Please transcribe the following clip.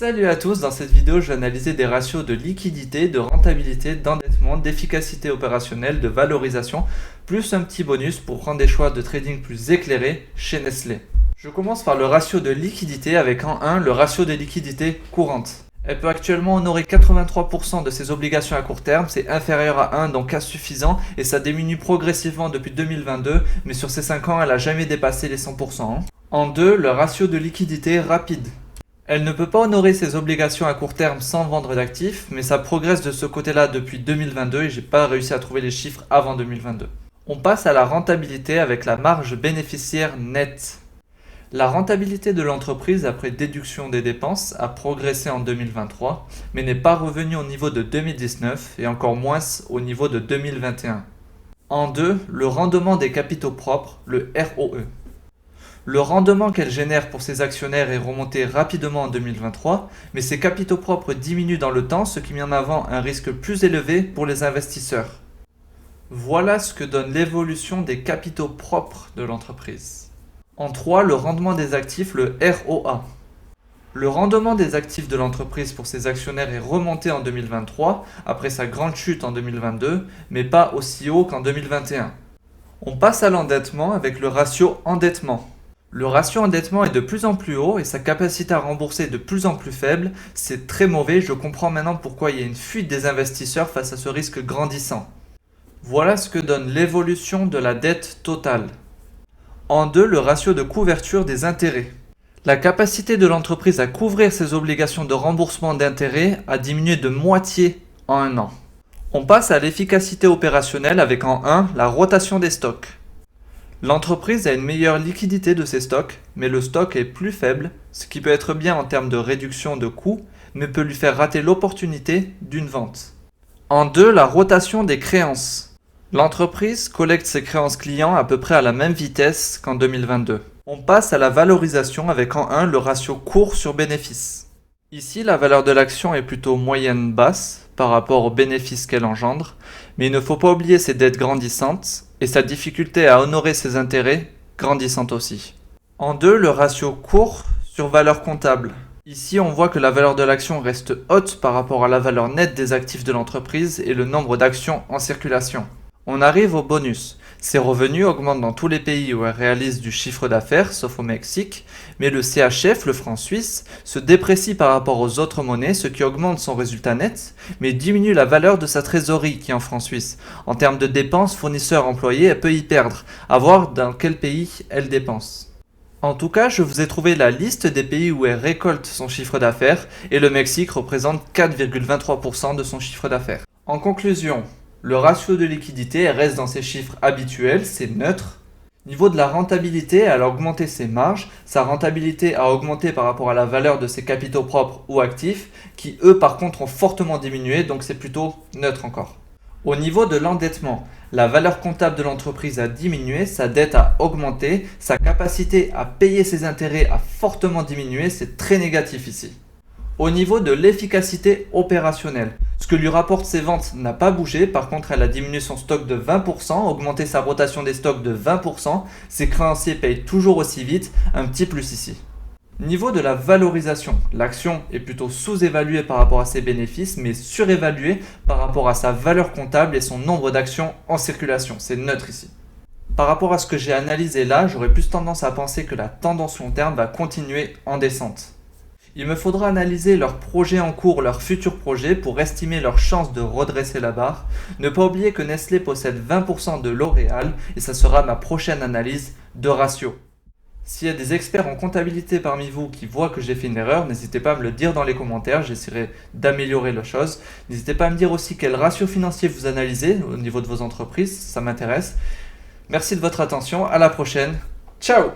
Salut à tous, dans cette vidéo je vais analyser des ratios de liquidité, de rentabilité, d'endettement, d'efficacité opérationnelle, de valorisation, plus un petit bonus pour prendre des choix de trading plus éclairés chez Nestlé. Je commence par le ratio de liquidité avec en 1 le ratio de liquidité courante. Elle peut actuellement honorer 83% de ses obligations à court terme, c'est inférieur à 1 donc insuffisant et ça diminue progressivement depuis 2022 mais sur ces 5 ans elle n'a jamais dépassé les 100%. En 2, le ratio de liquidité rapide. Elle ne peut pas honorer ses obligations à court terme sans vendre d'actifs, mais ça progresse de ce côté-là depuis 2022 et j'ai pas réussi à trouver les chiffres avant 2022. On passe à la rentabilité avec la marge bénéficiaire nette. La rentabilité de l'entreprise après déduction des dépenses a progressé en 2023, mais n'est pas revenue au niveau de 2019 et encore moins au niveau de 2021. En 2, le rendement des capitaux propres, le ROE. Le rendement qu'elle génère pour ses actionnaires est remonté rapidement en 2023, mais ses capitaux propres diminuent dans le temps, ce qui met en avant un risque plus élevé pour les investisseurs. Voilà ce que donne l'évolution des capitaux propres de l'entreprise. En 3, le rendement des actifs, le ROA. Le rendement des actifs de l'entreprise pour ses actionnaires est remonté en 2023, après sa grande chute en 2022, mais pas aussi haut qu'en 2021. On passe à l'endettement avec le ratio endettement. Le ratio endettement est de plus en plus haut et sa capacité à rembourser est de plus en plus faible. C'est très mauvais, je comprends maintenant pourquoi il y a une fuite des investisseurs face à ce risque grandissant. Voilà ce que donne l'évolution de la dette totale. En 2, le ratio de couverture des intérêts. La capacité de l'entreprise à couvrir ses obligations de remboursement d'intérêts a diminué de moitié en un an. On passe à l'efficacité opérationnelle avec en 1, la rotation des stocks. L'entreprise a une meilleure liquidité de ses stocks, mais le stock est plus faible, ce qui peut être bien en termes de réduction de coûts, mais peut lui faire rater l'opportunité d'une vente. En 2, la rotation des créances. L'entreprise collecte ses créances clients à peu près à la même vitesse qu'en 2022. On passe à la valorisation avec en 1 le ratio cours sur bénéfice. Ici, la valeur de l'action est plutôt moyenne-basse par rapport aux bénéfices qu'elle engendre, mais il ne faut pas oublier ses dettes grandissantes et sa difficulté à honorer ses intérêts grandissante aussi. En 2, le ratio cours sur valeur comptable. Ici, on voit que la valeur de l'action reste haute par rapport à la valeur nette des actifs de l'entreprise et le nombre d'actions en circulation. On arrive au bonus. Ses revenus augmentent dans tous les pays où elle réalise du chiffre d'affaires, sauf au Mexique, mais le CHF, le franc suisse, se déprécie par rapport aux autres monnaies, ce qui augmente son résultat net, mais diminue la valeur de sa trésorerie qui est en franc suisse. En termes de dépenses, fournisseurs, employés, elle peut y perdre, à voir dans quel pays elle dépense. En tout cas, je vous ai trouvé la liste des pays où elle récolte son chiffre d'affaires, et le Mexique représente 4,23% de son chiffre d'affaires. En conclusion, le ratio de liquidité reste dans ses chiffres habituels, c'est neutre. Niveau de la rentabilité, elle a augmenté ses marges. Sa rentabilité a augmenté par rapport à la valeur de ses capitaux propres ou actifs, qui eux par contre ont fortement diminué, donc c'est plutôt neutre encore. Au niveau de l'endettement, la valeur comptable de l'entreprise a diminué, sa dette a augmenté, sa capacité à payer ses intérêts a fortement diminué, c'est très négatif ici. Au niveau de l'efficacité opérationnelle, ce que lui rapportent ses ventes n'a pas bougé, par contre elle a diminué son stock de 20%, augmenté sa rotation des stocks de 20%, ses créanciers payent toujours aussi vite, un petit plus ici. Niveau de la valorisation, l'action est plutôt sous-évaluée par rapport à ses bénéfices, mais surévaluée par rapport à sa valeur comptable et son nombre d'actions en circulation, c'est neutre ici. Par rapport à ce que j'ai analysé là, j'aurais plus tendance à penser que la tendance long terme va continuer en descente. Il me faudra analyser leurs projets en cours, leurs futurs projets pour estimer leurs chances de redresser la barre. Ne pas oublier que Nestlé possède 20% de L'Oréal et ça sera ma prochaine analyse de ratio. S'il y a des experts en comptabilité parmi vous qui voient que j'ai fait une erreur, n'hésitez pas à me le dire dans les commentaires, j'essaierai d'améliorer la chose. N'hésitez pas à me dire aussi quel ratio financier vous analysez au niveau de vos entreprises, ça m'intéresse. Merci de votre attention, à la prochaine, ciao!